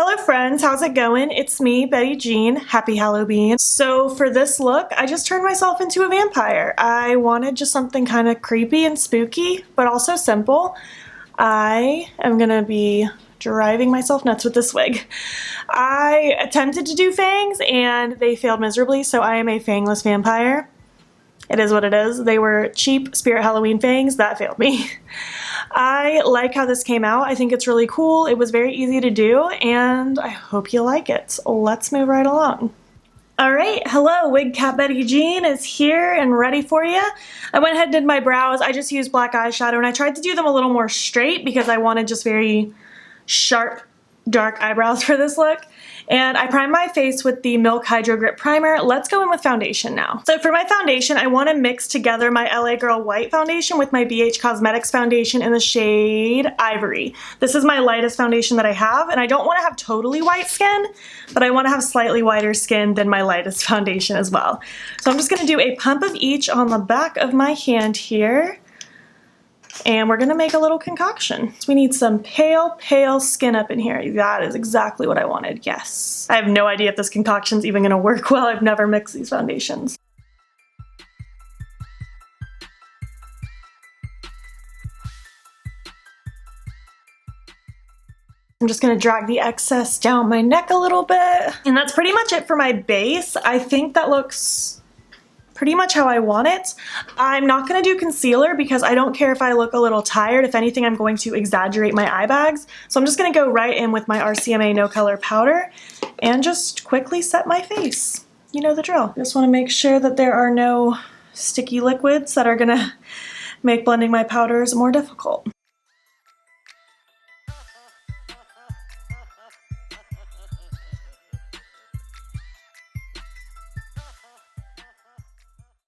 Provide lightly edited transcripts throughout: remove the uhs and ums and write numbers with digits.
Hello friends, how's it going? It's me, Betty Jean. Happy Hallobean. So for this look, I just turned myself into a vampire. I wanted just something kind of creepy and spooky, but also simple. I am gonna be driving myself nuts with this wig. I attempted to do fangs and they failed miserably, so I am a fangless vampire. It is what it is. They were cheap Spirit Halloween fangs. That failed me. I like how this came out. I think it's really cool. It was very easy to do, and I hope you like it. Let's move right along. Alright, hello, Wig Cat Betty Jean is here and ready for you. I went ahead and did my brows. I just used black eyeshadow, and I tried to do them a little more straight because I wanted just very sharp, dark eyebrows for this look. And I primed my face with the Milk Hydro Grip Primer. Let's go in with foundation now. So for my foundation, I want to mix together my LA Girl White foundation with my BH Cosmetics foundation in the shade Ivory. This is my lightest foundation that I have, and I don't want to have totally white skin, but I want to have slightly whiter skin than my lightest foundation as well. So I'm just going to do a pump of each on the back of my hand here. And we're gonna make a little concoction. So we need some pale, pale skin up in here. That is exactly what I wanted, yes. I have no idea if this concoction's even gonna work well. I've never mixed these foundations. I'm just gonna drag the excess down my neck a little bit. And that's pretty much it for my base. I think that looks pretty much how I want it. I'm not gonna do concealer because I don't care if I look a little tired. If anything, I'm going to exaggerate my eye bags. So I'm just gonna go right in with my RCMA No Color powder and just quickly set my face. You know the drill. Just wanna make sure that there are no sticky liquids that are gonna make blending my powders more difficult.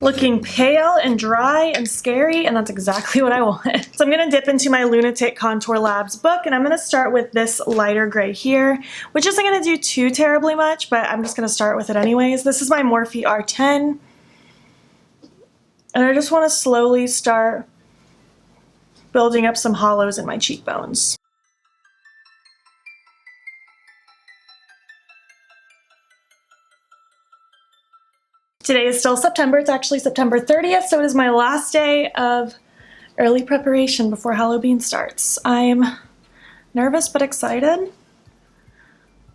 Looking pale and dry and scary, and that's exactly what I want. So I'm gonna dip into my Lunatick Contour Labs book, and I'm gonna start with this lighter gray here, which isn't gonna do too terribly much, but I'm just gonna start with it anyways. This is my Morphe R10, and I just wanna slowly start building up some hollows in my cheekbones. Today is still September. It's actually September 30th, so it is my last day of early preparation before Halloween starts. I'm nervous but excited.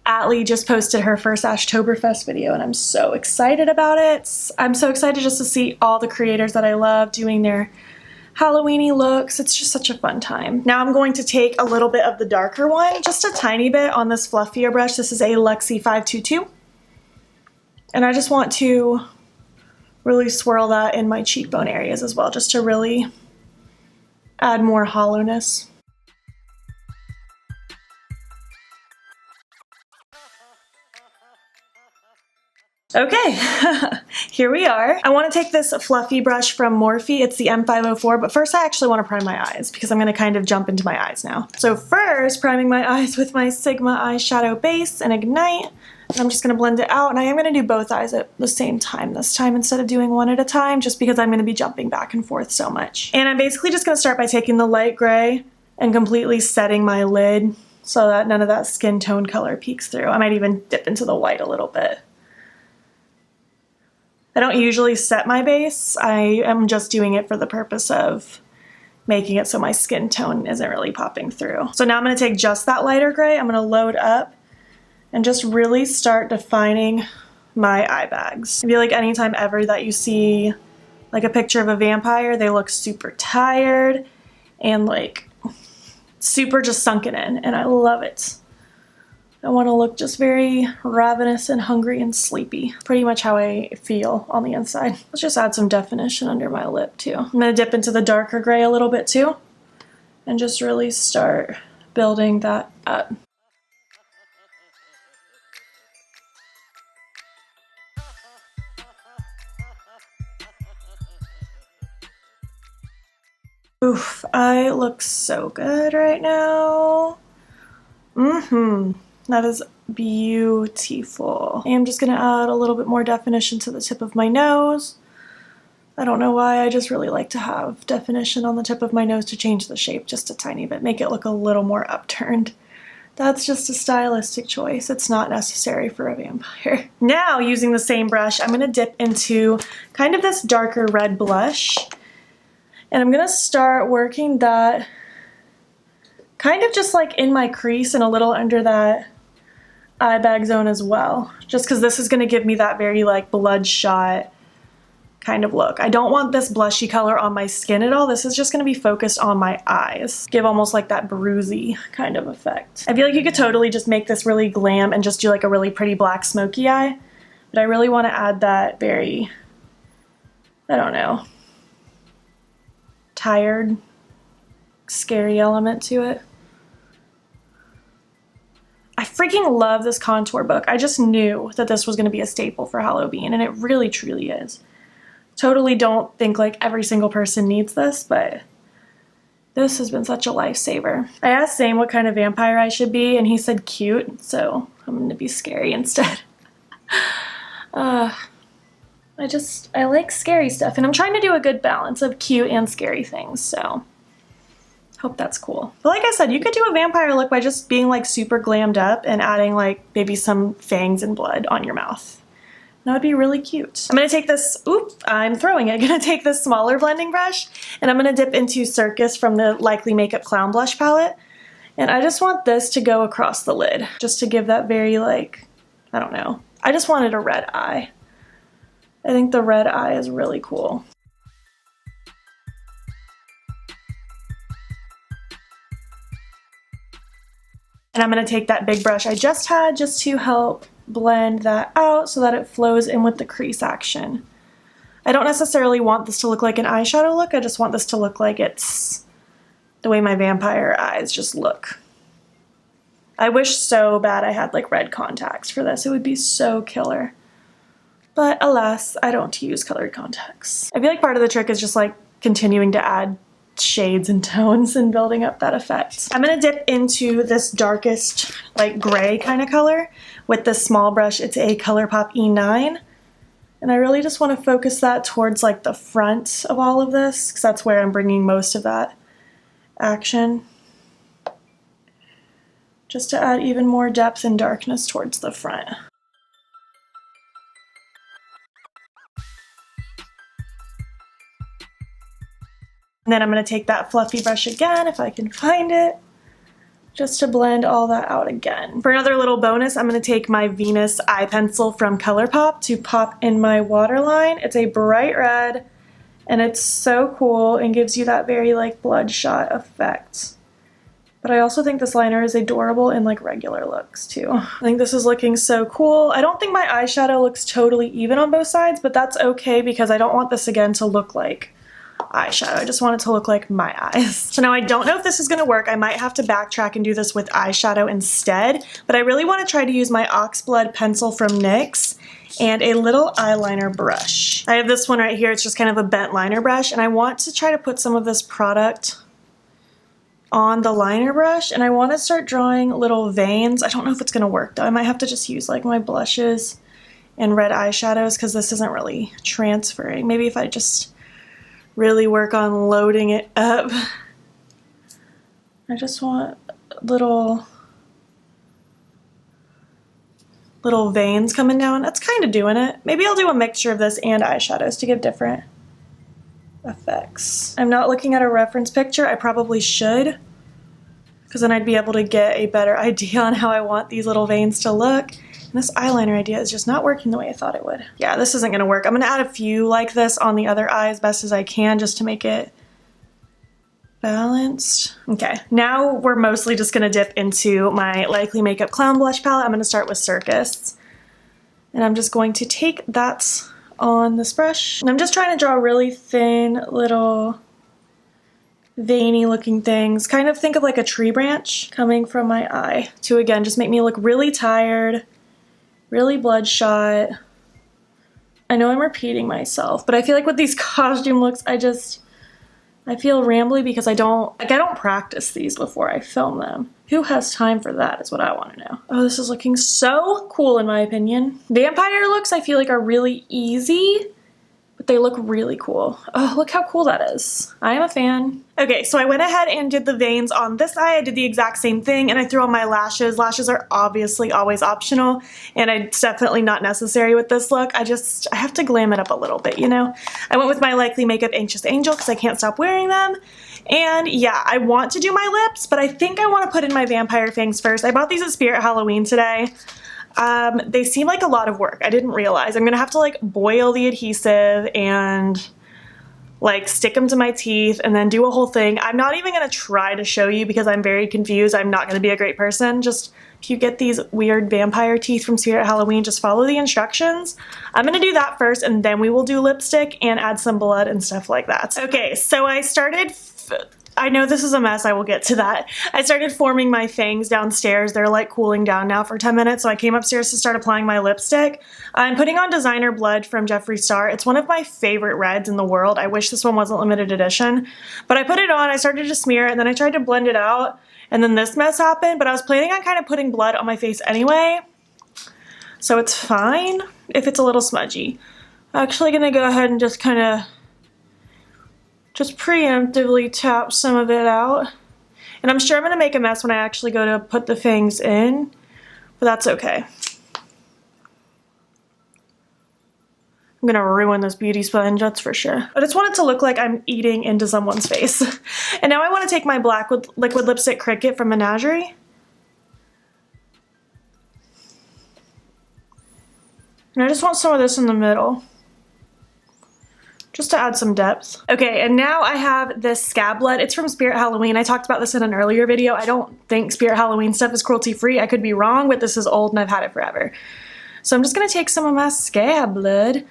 Atlee just posted her first Ashtoberfest video, and I'm so excited about it. I'm so excited just to see all the creators that I love doing their Halloween-y looks. It's just such a fun time. Now I'm going to take a little bit of the darker one, just a tiny bit on this fluffier brush. This is a Luxie 522. And I just want to really swirl that in my cheekbone areas as well, just to really add more hollowness. Okay, here we are. I want to take this fluffy brush from Morphe. It's the M504, but first I actually want to prime my eyes because I'm going to kind of jump into my eyes now. So first, priming my eyes with my Sigma eyeshadow base and Ignite. And I'm just going to blend it out, and I am going to do both eyes at the same time this time instead of doing one at a time, just because I'm going to be jumping back and forth so much. And I'm basically just going to start by taking the light gray and completely setting my lid so that none of that skin tone color peeks through. I might even dip into the white a little bit. I don't usually set my base. I am just doing it for the purpose of making it so my skin tone isn't really popping through. So now I'm going to take just that lighter gray. I'm going to load up and just really start defining my eye bags. I feel like anytime ever that you see like a picture of a vampire, they look super tired and like super just sunken in, and I love it. I want to look just very ravenous and hungry and sleepy. Pretty much how I feel on the inside. Let's just add some definition under my lip too. I'm going to dip into the darker gray a little bit too and just really start building that up. Oof, I look so good right now. That is beautiful. I'm just gonna add a little bit more definition to the tip of my nose. I don't know why, I just really like to have definition on the tip of my nose to change the shape just a tiny bit, make it look a little more upturned That's just a stylistic choice. It's not necessary for a vampire. Now, using the same brush, I'm gonna dip into kind of this darker red blush. And I'm gonna start working that kind of just like in my crease and a little under that eye bag zone as well. Just because this is gonna give me that very like bloodshot kind of look. I don't want this blushy color on my skin at all. This is just gonna be focused on my eyes. Give almost like that bruisey kind of effect. I feel like you could totally just make this really glam and just do like a really pretty black smoky eye. But I really wanna add that very, I don't know, tired, scary element to it. I freaking love this contour book. I just knew that this was gonna be a staple for Hallobean, and it really truly is. Totally don't think like every single person needs this, but this has been such a lifesaver. I asked Zane what kind of vampire I should be, and he said cute, so I'm gonna be scary instead. I like scary stuff, and I'm trying to do a good balance of cute and scary things, so hope that's cool. But like I said, you could do a vampire look by just being like super glammed up and adding like maybe some fangs and blood on your mouth. That would be really cute. I'm gonna take this, I'm throwing it. I'm gonna take this smaller blending brush and I'm gonna dip into Circus from the Likely Makeup Clown Blush palette. And I just want this to go across the lid, just to give that very like, I don't know. I just wanted a red eye. I think the red eye is really cool. And I'm gonna take that big brush I just had just to help blend that out so that it flows in with the crease action. I don't necessarily want this to look like an eyeshadow look, I just want this to look like it's the way my vampire eyes just look. I wish so bad I had like red contacts for this, it would be so killer. But alas, I don't use colored contacts. I feel like part of the trick is just like continuing to add shades and tones and building up that effect. I'm gonna dip into this darkest like gray kind of color with this small brush. It's a ColourPop E9. And I really just want to focus that towards like the front of all of this because that's where I'm bringing most of that action. Just to add even more depth and darkness towards the front. And then I'm going to take that fluffy brush again, if I can find it, just to blend all that out again. For another little bonus, I'm going to take my Venus eye pencil from ColourPop to pop in my waterline. It's a bright red, and it's so cool and gives you that very like bloodshot effect. But I also think this liner is adorable in like regular looks too. I think this is looking so cool. I don't think my eyeshadow looks totally even on both sides, but that's okay because I don't want this again to look like eyeshadow. I just want it to look like my eyes. So now I don't know if this is going to work. I might have to backtrack and do this with eyeshadow instead, but I really want to try to use my Oxblood pencil from NYX and a little eyeliner brush. I have this one right here. It's just kind of a bent liner brush, and I want to try to put some of this product on the liner brush, and I want to start drawing little veins. I don't know if it's going to work though. I might have to just use like my blushes and red eyeshadows because this isn't really transferring. Maybe if I just really work on loading it up. I just want little veins coming down. That's kind of doing it. Maybe I'll do a mixture of this and eyeshadows to give different effects. I'm not looking at a reference picture. I probably should, because then I'd be able to get a better idea on how I want these little veins to look. And this eyeliner idea is just not working the way I thought it would. Yeah, this isn't gonna work. I'm gonna add a few like this on the other eye as best as I can just to make it balanced. Okay, now we're mostly just gonna dip into my Likely Makeup Clown Blush palette. I'm gonna start with Circus. And I'm just going to take that on this brush. And I'm just trying to draw really thin little veiny looking things. Kind of think of like a tree branch coming from my eye to again just make me look really tired, really bloodshot. I know I'm repeating myself, but I feel like with these costume looks, I feel rambly because I don't practice these before I film them. Who has time for that is what I want to know. Oh, this is looking so cool in my opinion. Vampire looks I feel like are really easy, but They look really cool. Oh, look how cool that is. I am a fan. Okay, so I went ahead and did the veins on this eye. I did the exact same thing, and I threw on my lashes. Lashes are obviously always optional, and it's definitely not necessary with this look. I have to glam it up a little bit, you know? I went with my Likely Makeup Anxious Angel because I can't stop wearing them. And yeah, I want to do my lips, but I think I want to put in my vampire fangs first. I bought these at Spirit Halloween today. They seem like a lot of work. I didn't realize. I'm gonna have to like boil the adhesive and like stick them to my teeth and then do a whole thing. I'm not even gonna try to show you because I'm very confused. I'm not gonna be a great person. Just if you get these weird vampire teeth from Spirit Halloween, just follow the instructions. I'm gonna do that first and then we will do lipstick and add some blood and stuff like that. Okay, so I started I know this is a mess, I will get to that. I started forming my fangs downstairs. They're like cooling down now for 10 minutes, so I came upstairs to start applying my lipstick. I'm putting on Designer Blood from Jeffree Star. It's one of my favorite reds in the world. I wish this one wasn't limited edition. But I put it on, I started to smear it, and then I tried to blend it out, and then this mess happened, but I was planning on kind of putting blood on my face anyway, so it's fine if it's a little smudgy. I'm actually gonna go ahead and just kind of preemptively tap some of it out. And I'm sure I'm gonna make a mess when I actually go to put the fangs in, but that's okay. I'm gonna ruin this beauty sponge, that's for sure. I just want it to look like I'm eating into someone's face. And now I want to take my black liquid lipstick Cricket from Menagerie. And I just want some of this in the middle, just to add some depth. Okay, and now I have this Scab blood. It's from Spirit Halloween. I talked about this in an earlier video. I don't think Spirit Halloween stuff is cruelty free. I could be wrong, but this is old and I've had it forever. So I'm just gonna take some of my Scab blood,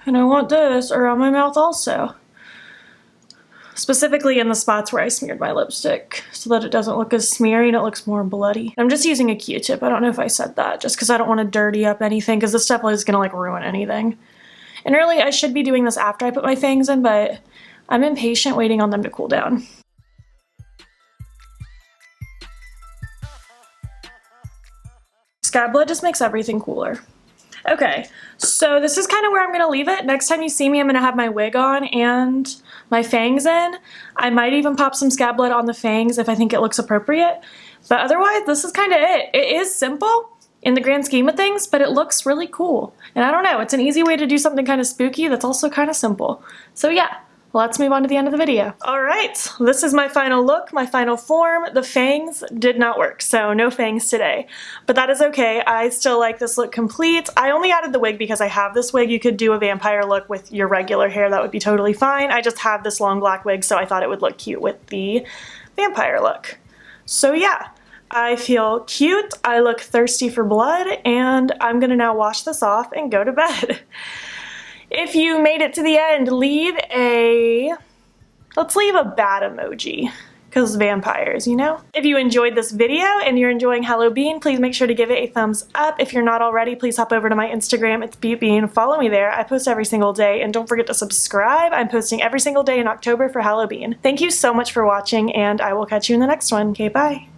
and I want this around my mouth also. Specifically in the spots where I smeared my lipstick so that it doesn't look as smeary and it looks more bloody. I'm just using a Q-tip. I don't know if I said that, just because I don't want to dirty up anything, because this stuff is gonna like ruin anything. And really, I should be doing this after I put my fangs in, but I'm impatient waiting on them to cool down. Scab blood just makes everything cooler. Okay, so this is kind of where I'm gonna leave it. Next time you see me, I'm gonna have my wig on and my fangs in. I might even pop some Scab blood on the fangs if I think it looks appropriate. But otherwise, this is kind of it. It is simple in the grand scheme of things, but it looks really cool. And I don't know, it's an easy way to do something kind of spooky that's also kind of simple. So yeah, let's move on to the end of the video. All right, this is my final look, my final form. The fangs did not work, so no fangs today. But that is okay, I still like this look complete. I only added the wig because I have this wig. You could do a vampire look with your regular hair, that would be totally fine. I just have this long black wig, so I thought it would look cute with the vampire look. So yeah. I feel cute, I look thirsty for blood, and I'm gonna now wash this off and go to bed. If you made it to the end, let's leave a bat emoji, because vampires, you know? If you enjoyed this video and you're enjoying Hallobean, please make sure to give it a thumbs up. If you're not already, please hop over to my Instagram, it's beautbean. Follow me there, I post every single day, and don't forget to subscribe. I'm posting every single day in October for Hallobean. Thank you so much for watching, and I will catch you in the next one. Okay, bye.